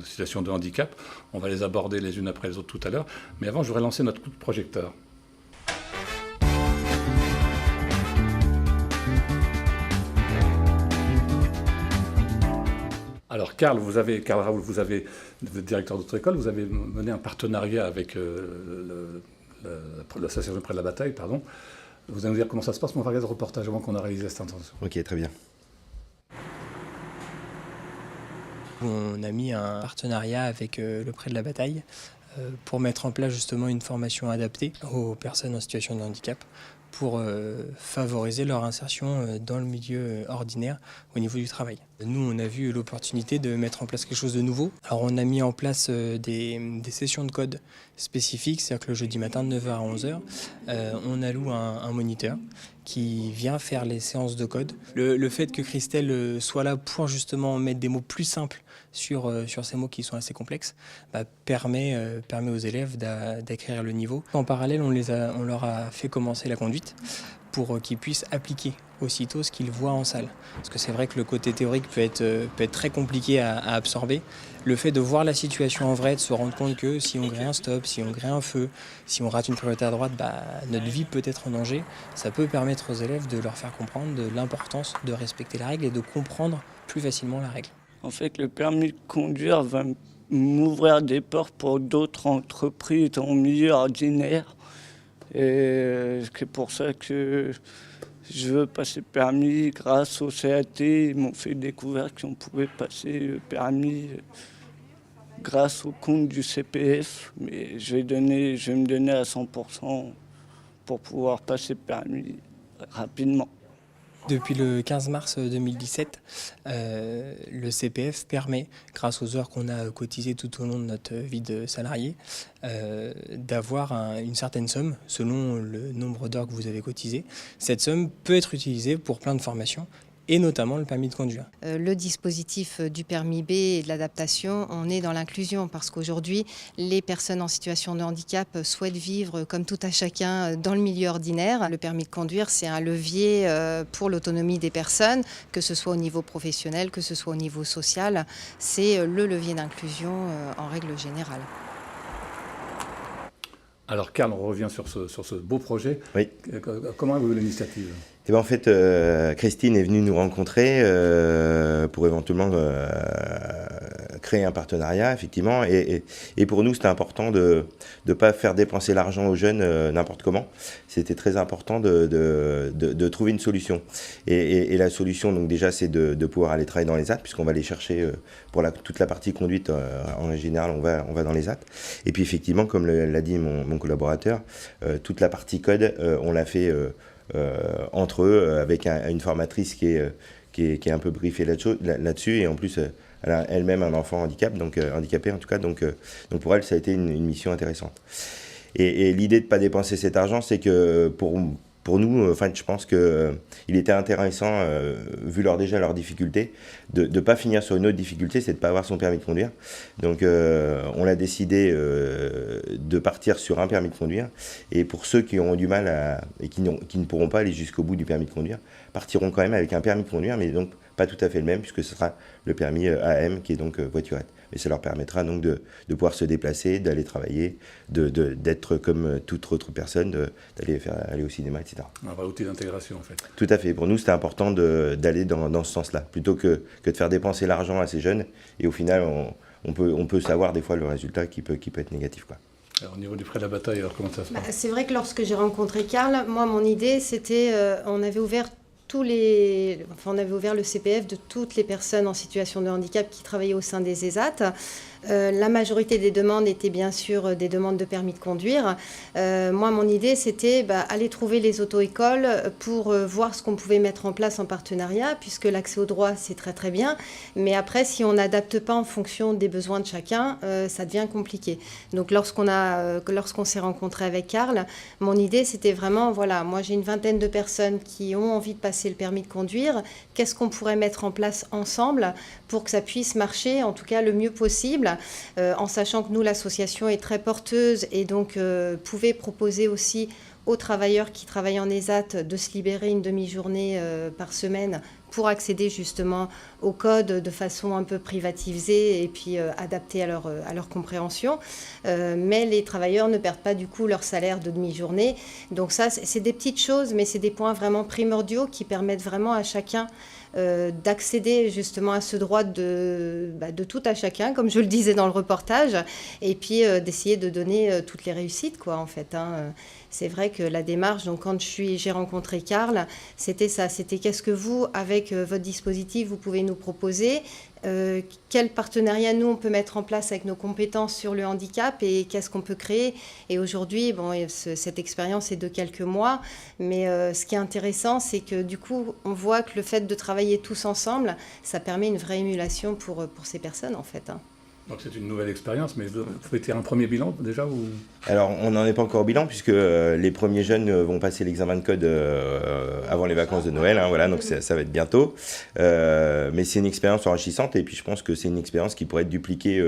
situation de handicap. On va les aborder les unes après les autres tout à l'heure. Mais avant, je voudrais lancer notre coup de projecteur. Alors, Karl Raoul, vous êtes directeur d'autre école, vous avez mené un partenariat avec l'association Près de la Bataille, pardon. Vous allez nous dire comment ça se passe, mais on va regarder le reportage avant qu'on a réalisé cette intention. Ok, très bien. On a mis un partenariat avec le Près de la Bataille pour mettre en place justement une formation adaptée aux personnes en situation de handicap pour favoriser leur insertion dans le milieu ordinaire au niveau du travail. Nous, on a vu l'opportunité de mettre en place quelque chose de nouveau. Alors, on a mis en place des sessions de code spécifiques, c'est-à-dire que le jeudi matin de 9h à 11h, on alloue un moniteur qui vient faire les séances de code. Le fait que Christelle soit là pour justement mettre des mots plus simples sur ces mots qui sont assez complexes, permet aux élèves d'acquérir le niveau. En parallèle, on leur a fait commencer la conduite pour qu'ils puissent appliquer aussitôt ce qu'ils voient en salle. Parce que c'est vrai que le côté théorique peut être très compliqué à absorber. Le fait de voir la situation en vrai, de se rendre compte que si on grille un stop, si on grille un feu, si on rate une priorité à droite, notre vie peut être en danger. Ça peut permettre aux élèves de leur faire comprendre de l'importance de respecter la règle et de comprendre plus facilement la règle. En fait, le permis de conduire va m'ouvrir des portes pour d'autres entreprises en milieu ordinaire. Et c'est pour ça que je veux passer le permis. Grâce au CAT, ils m'ont fait découvrir qu'on pouvait passer le permis grâce au compte du CPF. Mais je vais me donner à 100% pour pouvoir passer le permis rapidement. Depuis le 15 mars 2017, le CPF permet, grâce aux heures qu'on a cotisées tout au long de notre vie de salarié, d'avoir une certaine somme selon le nombre d'heures que vous avez cotisées. Cette somme peut être utilisée pour plein de formations, et notamment le permis de conduire. Le dispositif du permis B et de l'adaptation, on est dans l'inclusion parce qu'aujourd'hui, les personnes en situation de handicap souhaitent vivre comme tout à chacun dans le milieu ordinaire. Le permis de conduire, c'est un levier pour l'autonomie des personnes, que ce soit au niveau professionnel, que ce soit au niveau social. C'est le levier d'inclusion en règle générale. Alors, Karl, on revient sur ce beau projet. Oui. Comment avez-vous eu l'initiative ? Et en fait, Christine est venue nous rencontrer pour éventuellement créer un partenariat, effectivement. Et pour nous, c'était important de ne pas faire dépenser l'argent aux jeunes n'importe comment. C'était très important de trouver une solution. Et la solution, donc déjà, c'est de pouvoir aller travailler dans les ZAT, puisqu'on va aller chercher pour toute la partie conduite, en général, on va dans les ZAT. Et puis, effectivement, comme l'a dit mon collaborateur, toute la partie code, on l'a fait entre eux, avec une formatrice qui est un peu briefée là-dessus, et en plus elle a elle-même un enfant handicapé en tout cas, donc pour elle ça a été une mission intéressante. Et l'idée de ne pas dépenser cet argent, c'est que pour nous, enfin, je pense qu'il était intéressant, vu leurs difficultés, de ne pas finir sur une autre difficulté, c'est de ne pas avoir son permis de conduire. Donc on a décidé de partir sur un permis de conduire. Et pour ceux qui auront du mal et qui ne pourront pas aller jusqu'au bout du permis de conduire, partiront quand même avec un permis de conduire, mais donc pas tout à fait le même, puisque ce sera le permis AM, qui est donc voiturette. Mais ça leur permettra donc de pouvoir se déplacer, d'aller travailler, d'être comme toute autre personne, aller au cinéma, etc. Un vrai outil d'intégration, en fait. Tout à fait. Pour nous, c'était important d'aller dans ce sens-là, plutôt que de faire dépenser l'argent à ces jeunes. Et au final, on peut savoir des fois le résultat qui peut être négatif, quoi. Alors, au niveau du Près de la Bataille, alors comment ça se passe ? C'est vrai que lorsque j'ai rencontré Karl, moi, mon idée, c'était, on avait ouvert le CPF de toutes les personnes en situation de handicap qui travaillaient au sein des ESAT. La majorité des demandes étaient bien sûr des demandes de permis de conduire. Moi, mon idée, c'était aller trouver les auto-écoles pour voir ce qu'on pouvait mettre en place en partenariat, puisque l'accès au droit, c'est très très bien. Mais après, si on n'adapte pas en fonction des besoins de chacun, ça devient compliqué. Donc, lorsqu'on s'est rencontré avec Karl, mon idée, c'était vraiment, voilà, moi j'ai une vingtaine de personnes qui ont envie de passer le permis de conduire. Qu'est-ce qu'on pourrait mettre en place ensemble pour que ça puisse marcher, en tout cas le mieux possible, en sachant que nous, l'association est très porteuse et donc pouvait proposer aussi aux travailleurs qui travaillent en ESAT de se libérer une demi-journée par semaine pour accéder justement au code de façon un peu privatisée et puis adaptée à leur compréhension. Mais les travailleurs ne perdent pas du coup leur salaire de demi-journée. Donc ça, c'est des petites choses, mais c'est des points vraiment primordiaux qui permettent vraiment à chacun d'accéder justement à ce droit de tout à chacun, comme je le disais dans le reportage, et puis d'essayer de donner toutes les réussites, quoi, en fait. C'est vrai que la démarche, donc quand j'ai rencontré Karl, c'était ça, c'était qu'est-ce que vous, avec votre dispositif, vous pouvez nous proposer, quel partenariat nous on peut mettre en place avec nos compétences sur le handicap et qu'est-ce qu'on peut créer. Et aujourd'hui, bon, cette expérience est de quelques mois, mais ce qui est intéressant, c'est que du coup, on voit que le fait de travailler tous ensemble, ça permet une vraie émulation pour ces personnes, en fait. Donc c'est une nouvelle expérience, mais vous faites un premier bilan déjà ou... Alors, on n'en est pas encore au bilan, puisque les premiers jeunes vont passer l'examen de code avant les vacances de Noël, voilà, donc ça va être bientôt. Mais c'est une expérience enrichissante, et puis je pense que c'est une expérience qui pourrait être dupliquée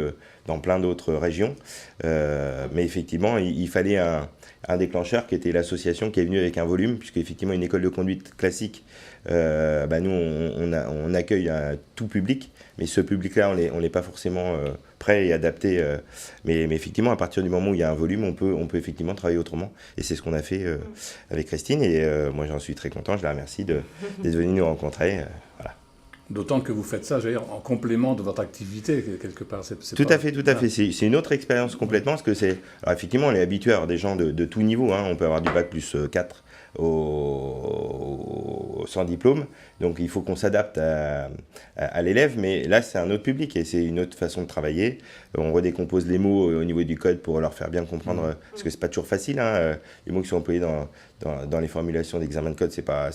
dans plein d'autres régions. Mais effectivement, il fallait un déclencheur qui était l'association qui est venue avec un volume, puisque effectivement une école de conduite classique, nous on accueille un tout public, mais ce public-là on n'est pas forcément prêt et adapté. Mais effectivement, à partir du moment où il y a un volume, on peut effectivement travailler autrement. Et c'est ce qu'on a fait avec Christine. Et moi, j'en suis très content. Je la remercie d'être venue nous rencontrer. Voilà. D'autant que vous faites ça, je veux dire, en complément de votre activité, quelque part. Tout à fait. C'est une autre expérience complètement. Parce que alors, effectivement, on est habitué à avoir des gens de tout niveau. On peut avoir du bac plus 4 sans diplôme. Donc il faut qu'on s'adapte à l'élève, mais là c'est un autre public et c'est une autre façon de travailler. On redécompose les mots au niveau du code pour leur faire bien comprendre, parce que c'est pas toujours facile. Les mots qui sont employés dans les formulations d'examen de code, c'est pas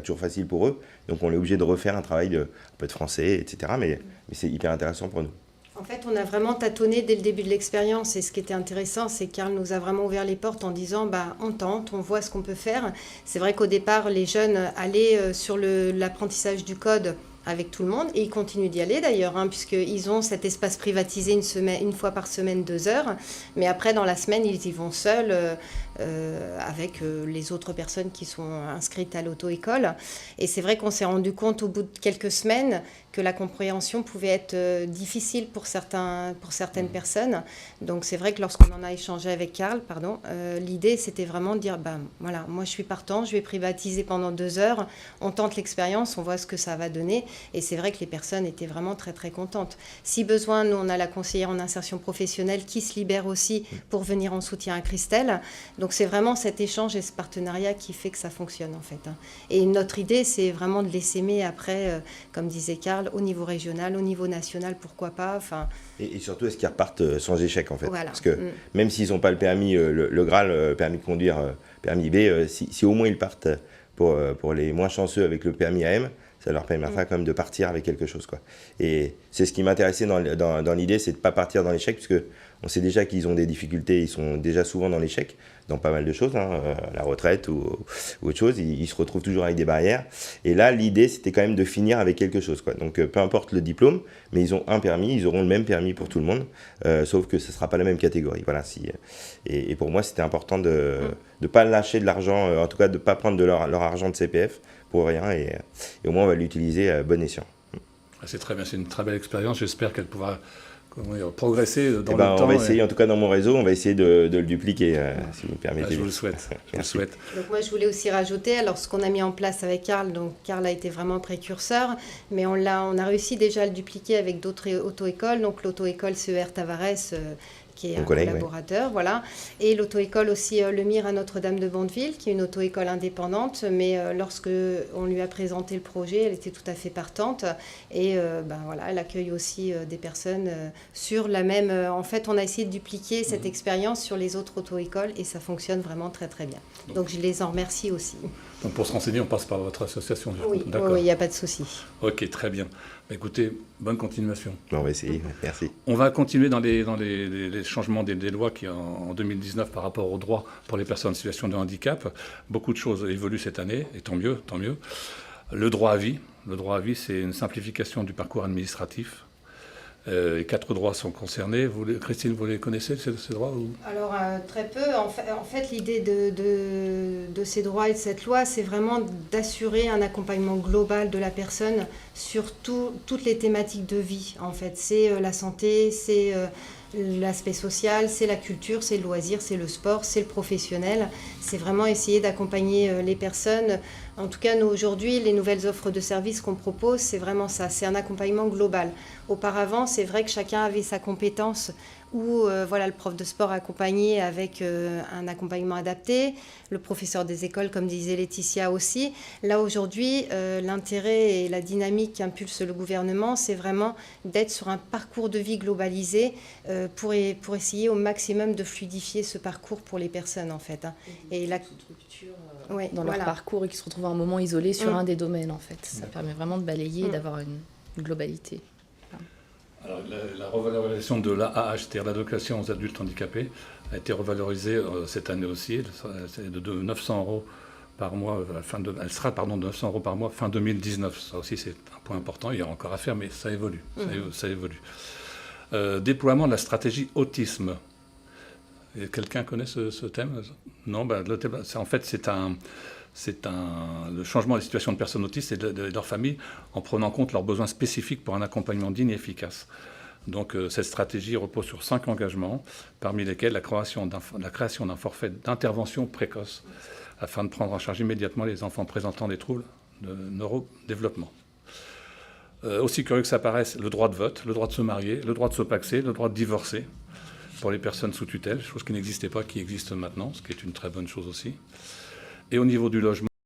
toujours facile pour eux. Donc on est obligé de refaire un travail un peu de français, etc. Mais c'est hyper intéressant pour nous. En fait, on a vraiment tâtonné dès le début de l'expérience et ce qui était intéressant, c'est que Karl nous a vraiment ouvert les portes en disant on tente, on voit ce qu'on peut faire. C'est vrai qu'au départ, les jeunes allaient sur l'apprentissage du code avec tout le monde et ils continuent d'y aller d'ailleurs, puisqu'ils ont cet espace privatisé une fois par semaine, 2 heures. Mais après, dans la semaine, ils y vont seuls avec les autres personnes qui sont inscrites à l'auto-école. Et c'est vrai qu'on s'est rendu compte au bout de quelques semaines que la compréhension pouvait être difficile pour certaines personnes. Donc c'est vrai que lorsqu'on en a échangé avec Karl, l'idée c'était vraiment de dire, voilà, moi je suis partant, je vais privatiser pendant 2 heures, on tente l'expérience, on voit ce que ça va donner. Et c'est vrai que les personnes étaient vraiment très très contentes. Si besoin, nous on a la conseillère en insertion professionnelle qui se libère aussi pour venir en soutien à Christelle. Donc c'est vraiment cet échange et ce partenariat qui fait que ça fonctionne en fait. Et notre idée c'est vraiment de les s'aimer après, comme disait Karl, au niveau régional, au niveau national, pourquoi pas. Et surtout, est-ce qu'ils repartent sans échec, en fait. Voilà. Parce que même s'ils n'ont pas le permis, le Graal, permis de conduire, permis B, si au moins ils partent pour les moins chanceux avec le permis AM, ça leur permettra quand même de partir avec quelque chose, quoi. Et c'est ce qui m'intéressait dans l'idée, c'est de ne pas partir dans l'échec, puisque on sait déjà qu'ils ont des difficultés, ils sont déjà souvent dans l'échec, dans pas mal de choses, la retraite ou autre chose, ils se retrouvent toujours avec des barrières. Et là, l'idée, c'était quand même de finir avec quelque chose, quoi. Donc, peu importe le diplôme, mais ils ont un permis, ils auront le même permis pour tout le monde, sauf que ce ne sera pas la même catégorie. Voilà, et pour moi, c'était important de ne pas lâcher de l'argent, en tout cas de ne pas prendre de leur argent de CPF pour rien, et au moins on va l'utiliser à bon escient. C'est très bien, c'est une très belle expérience, j'espère qu'elle pourra progresser dans le temps. On va essayer, en tout cas dans mon réseau, on va essayer de le dupliquer, si vous me permettez. Je vous le souhaite. Donc moi je voulais aussi rajouter, alors ce qu'on a mis en place avec Karl, donc Karl a été vraiment un précurseur, mais on a réussi déjà à le dupliquer avec d'autres auto-écoles, donc l'auto-école CER Tavares, qui est un collaborateur, voilà. Et l'auto-école aussi Le Mire à Notre-Dame de Bondeville, qui est une auto-école indépendante, mais lorsque on lui a présenté le projet, elle était tout à fait partante. Et voilà, elle accueille aussi des personnes sur la même... en fait, on a essayé de dupliquer cette expérience sur les autres auto-écoles et ça fonctionne vraiment très très bien. Donc je les en remercie aussi. Donc pour se renseigner, on passe par votre association. Oui, il n'y a pas de souci. Ok, très bien. Écoutez, bonne continuation. On va essayer, merci. On va continuer dans les changements des lois qui en 2019 par rapport aux droits pour les personnes en situation de handicap. Beaucoup de choses évoluent cette année, et tant mieux, tant mieux. Le droit à vie, c'est une simplification du parcours administratif. Et 4 droits sont concernés. Christine, vous les connaissez, ces droits ou... Alors, très peu. En fait l'idée de ces droits et de cette loi, c'est vraiment d'assurer un accompagnement global de la personne sur toutes les thématiques de vie. En fait, c'est la santé, c'est l'aspect social, c'est la culture, c'est le loisir, c'est le sport, c'est le professionnel. C'est vraiment essayer d'accompagner les personnes. En tout cas, nous, aujourd'hui, les nouvelles offres de services qu'on propose, c'est vraiment ça, c'est un accompagnement global. Auparavant, c'est vrai que chacun avait sa compétence, où voilà, le prof de sport accompagné avec un accompagnement adapté, le professeur des écoles, comme disait Laetitia aussi. Là, aujourd'hui, l'intérêt et la dynamique qu'impulse le gouvernement, c'est vraiment d'être sur un parcours de vie globalisé pour essayer au maximum de fluidifier ce parcours pour les personnes, en fait. Et la structure dans leur parcours et qui se retrouvent à un moment isolé sur un des domaines, en fait. Ça permet vraiment de balayer et d'avoir une globalité. Alors, la revalorisation de l'AAH, c'est-à-dire l'allocation aux adultes handicapés, a été revalorisée cette année aussi. C'est de 900 € par mois. Elle sera de 900 € par mois fin 2019. Ça aussi, c'est un point important. Il y a encore à faire, mais ça évolue. Ça évolue. Déploiement de la stratégie autisme. Et quelqu'un connaît ce thème? Non, le thème, en fait, c'est le changement des situations de personnes autistes et de leur famille en prenant en compte leurs besoins spécifiques pour un accompagnement digne et efficace. Donc cette stratégie repose sur 5 engagements, parmi lesquels la création d'un forfait d'intervention précoce afin de prendre en charge immédiatement les enfants présentant des troubles de neurodéveloppement. Aussi curieux que ça paraisse, le droit de vote, le droit de se marier, le droit de se paxer, le droit de divorcer pour les personnes sous tutelle, chose qui n'existait pas, qui existe maintenant, ce qui est une très bonne chose aussi. Et au niveau du logement,